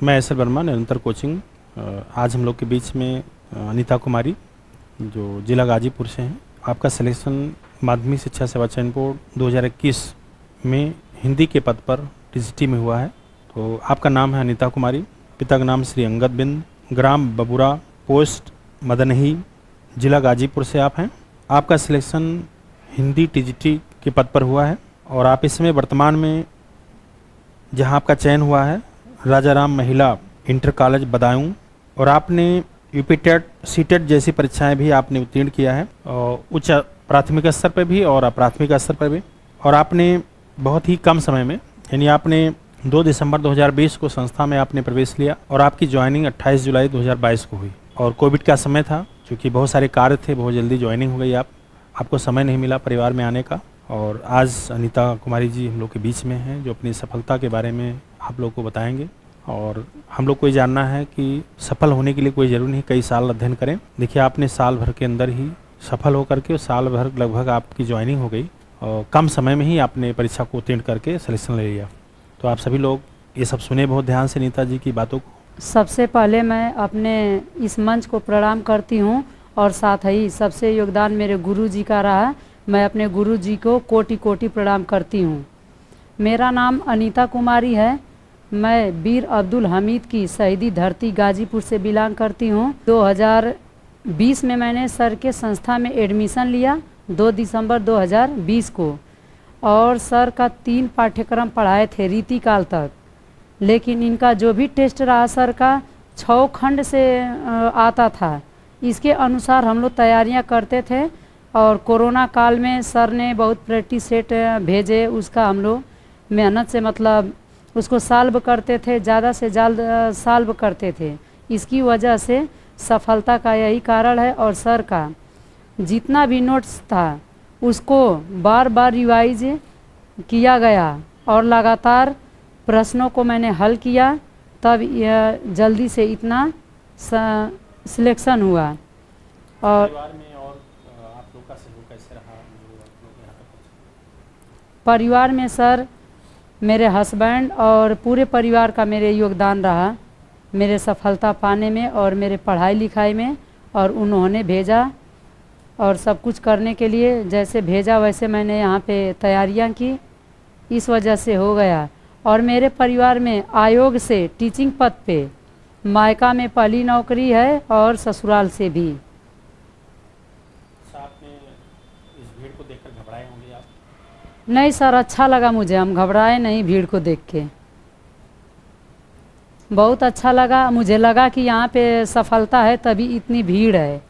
मैं S L Verma, निरंतर coaching. आज हम लोग के बीच में अनीता कुमारी जो जिला गाजीपुर से हैं। आपका सिलेक्शन माध्यमिक शिक्षा सेवा चयन बोर्ड 2021 में हिंदी के पद पर टीजीटी में हुआ है। तो आपका नाम है अनीता कुमारी, पिता का नाम श्री अंगद बिंद, ग्राम बबुरा, पोस्ट मदनही, जिला गाजीपुर से आप हैं। आपका सिलेक्शन हिंदी टीजीटी के पद पर हुआ है और आप इसमें वर्तमान में जहां आपका चयन हुआ है राजाराम महिला इंटर कॉलेज बदायूं, और आपने यूपी टेट सीटेट जैसी परीक्षाएं भी आपने उत्तीर्ण किया है, और उच्च प्राथमिक स्तर पर भी और अप्राथमिक स्तर पर भी। और आपने बहुत ही कम समय में, यानी आपने 2 दिसंबर 2020 को संस्था में आपने प्रवेश लिया और आपकी ज्वाइनिंग 28 जुलाई 2022 को हुई। और कोविड का समय था, क्योंकि बहुत सारे कार्य थे, बहुत जल्दी ज्वाइनिंग हो गई। आपको समय नहीं मिला परिवार में आने का। और आज अनीता कुमारी जी हम लोग के बीच में हैं, जो अपनी सफलता के बारे में आप लोग को बताएंगे। और हम लोग को ये जानना है कि सफल होने के लिए कोई ज़रूरी नहीं कई साल अध्ययन करें। देखिए, आपने साल भर के अंदर ही सफल होकर के, साल भर लगभग आपकी ज्वाइनिंग हो गई और कम समय में ही आपने परीक्षा को उत्तीर्ण करके सिलेक्शन ले लिया। तो आप सभी लोग ये सब सुने बहुत ध्यान से नीता जी की बातों को। सबसे पहले मैं अपने इस मंच को प्रणाम करती हूँ और साथ ही सबसे योगदान मेरे गुरु जी का रहा है। मैं अपने गुरु जी को कोटि कोटि प्रणाम करती हूँ। मेरा नाम अनीता कुमारी है। मैं वीर अब्दुल हमीद की शहीदी धरती गाजीपुर से बिलोंग करती हूँ। 2020 में मैंने सर के संस्था में एडमिशन लिया 2 दिसंबर 2020 को, और सर का 3 पाठ्यक्रम पढ़ाए थे रीतिकाल तक। लेकिन इनका जो भी टेस्ट रहा सर का 6 खंड से आता था। इसके अनुसार हम लोग तैयारियां करते थे और कोरोना काल में सर ने बहुत प्रैक्टिस सेट भेजे, उसका हम लोग मेहनत से मतलब उसको सॉल्व करते थे, ज़्यादा से ज़्यादा सॉल्व करते थे। इसकी वजह से सफलता का यही कारण है। और सर का जितना भी नोट्स था उसको बार बार रिवाइज किया गया और लगातार प्रश्नों को मैंने हल किया, तब यह जल्दी से इतना सिलेक्शन हुआ। और परिवार में और आप लोग का सहयोग कैसे रहा? परिवार में सर मेरे हस्बैंड और पूरे परिवार का मेरे योगदान रहा मेरे सफलता पाने में और मेरे पढ़ाई लिखाई में। और उन्होंने भेजा और सब कुछ करने के लिए जैसे भेजा वैसे मैंने यहाँ पे तैयारियाँ की, इस वजह से हो गया। और मेरे परिवार में आयोग से टीचिंग पद पे मायका में पहली नौकरी है और ससुराल से भी। साथ में इस भीड़ को देखकर घबराए होंगे आप? नहीं सर, अच्छा लगा मुझे, हम घबराए नहीं भीड़ को देख के। बहुत अच्छा लगा, मुझे लगा कि यहाँ पे सफलता है तभी इतनी भीड़ है,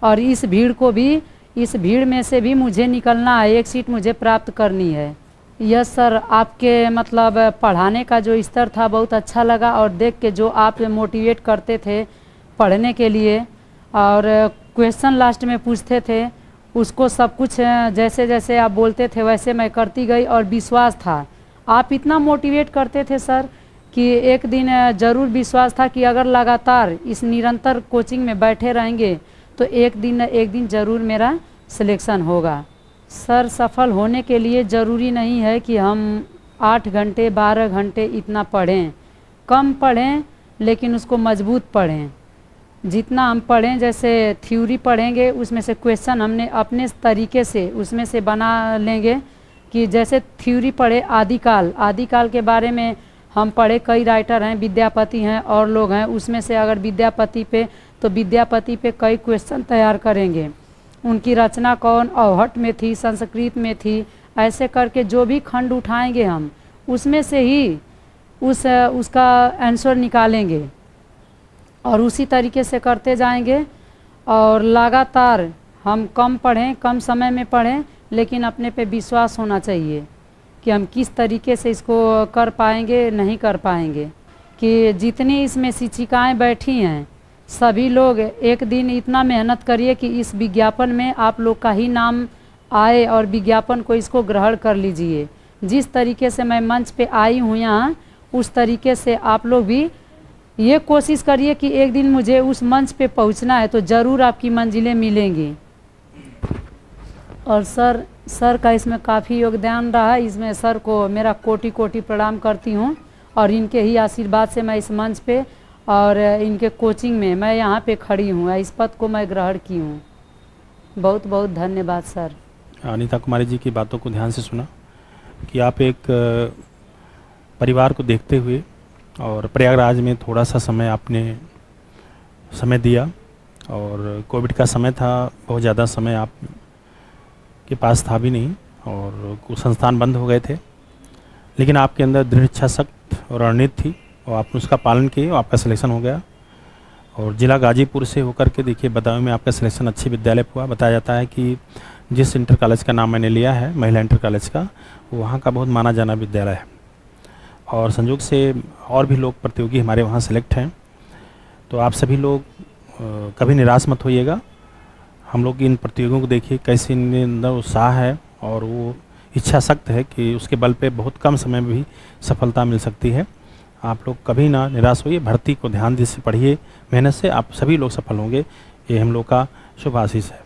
और इस भीड़ में से भी मुझे निकलना है, एक सीट मुझे प्राप्त करनी है। यस सर, आपके मतलब पढ़ाने का जो स्तर था बहुत अच्छा लगा, और देख के जो आप मोटिवेट करते थे पढ़ने के लिए और क्वेश्चन लास्ट में पूछते थे, उसको सब कुछ जैसे जैसे आप बोलते थे वैसे मैं करती गई। और विश्वास था, आप इतना मोटिवेट करते थे सर कि एक दिन ज़रूर विश्वास था कि अगर लगातार इस निरंतर कोचिंग में बैठे रहेंगे तो एक दिन ज़रूर मेरा सिलेक्शन होगा। सर, सफल होने के लिए ज़रूरी नहीं है कि हम 8 घंटे 12 घंटे इतना पढ़ें, कम पढ़ें लेकिन उसको मजबूत पढ़ें। जितना हम पढ़ें, जैसे थ्योरी पढ़ेंगे उसमें से क्वेश्चन हमने अपने तरीके से उसमें से बना लेंगे। कि जैसे थ्योरी पढ़े आदिकाल के बारे में हम पढ़े, कई राइटर हैं, विद्यापति हैं और लोग हैं, उसमें से अगर विद्यापति पे कई क्वेश्चन तैयार करेंगे। उनकी रचना कौन अवहट में थी, संस्कृत में थी, ऐसे करके जो भी खंड उठाएंगे हम उसमें से ही उसका आंसर निकालेंगे और उसी तरीके से करते जाएंगे। और लगातार हम कम पढ़ें, कम समय में पढ़ें, लेकिन अपने पे विश्वास होना चाहिए कि हम किस तरीके से इसको कर पाएंगे नहीं कर पाएंगे। कि जितनी इसमें शिक्षिकाएं बैठी हैं सभी लोग एक दिन इतना मेहनत करिए कि इस विज्ञापन में आप लोग का ही नाम आए और विज्ञापन को इसको ग्रहण कर लीजिए। जिस तरीके से मैं मंच पे आई हूँ यहाँ, उस तरीके से आप लोग भी ये कोशिश करिए कि एक दिन मुझे उस मंच पे पहुँचना है, तो ज़रूर आपकी मंजिलें मिलेंगी। और सर का इसमें काफ़ी योगदान रहा, इसमें सर को मेरा कोटि कोटि प्रणाम करती हूँ। और इनके ही आशीर्वाद से मैं इस मंच पे और इनके कोचिंग में मैं यहाँ पे खड़ी हूँ, इस पद को मैं ग्रहण की हूँ। बहुत बहुत धन्यवाद सर। अनीता कुमारी जी की बातों को ध्यान से सुना कि आप एक परिवार को देखते हुए और प्रयागराज में थोड़ा सा समय आपने समय दिया, और कोविड का समय था, बहुत ज़्यादा समय आप के पास था भी नहीं और कुछ संस्थान बंद हो गए थे, लेकिन आपके अंदर दृढ़ इच्छा शक्ति और रणनीति थी और आपने उसका पालन किया और आपका सिलेक्शन हो गया। और ज़िला गाजीपुर से होकर के देखिए बदायूं में आपका सिलेक्शन अच्छे विद्यालय हुआ। बताया जाता है कि जिस इंटर कॉलेज का नाम मैंने लिया है, महिला इंटर कॉलेज का, वहाँ का बहुत माना जाना विद्यालय है और संयोग से और भी लोग प्रतियोगी हमारे वहाँ सेलेक्ट हैं। तो आप सभी लोग कभी निराश मत होइएगा। हम लोग इन प्रतियोगियों को देखिए कैसे इनके अंदर उत्साह है और वो इच्छा शक्ति है कि उसके बल पे बहुत कम समय में भी सफलता मिल सकती है। आप लोग कभी ना निराश होइए, भर्ती को ध्यान से पढ़िए, मेहनत से आप सभी लोग सफल होंगे। ये हम लोग का शुभ आशीष है।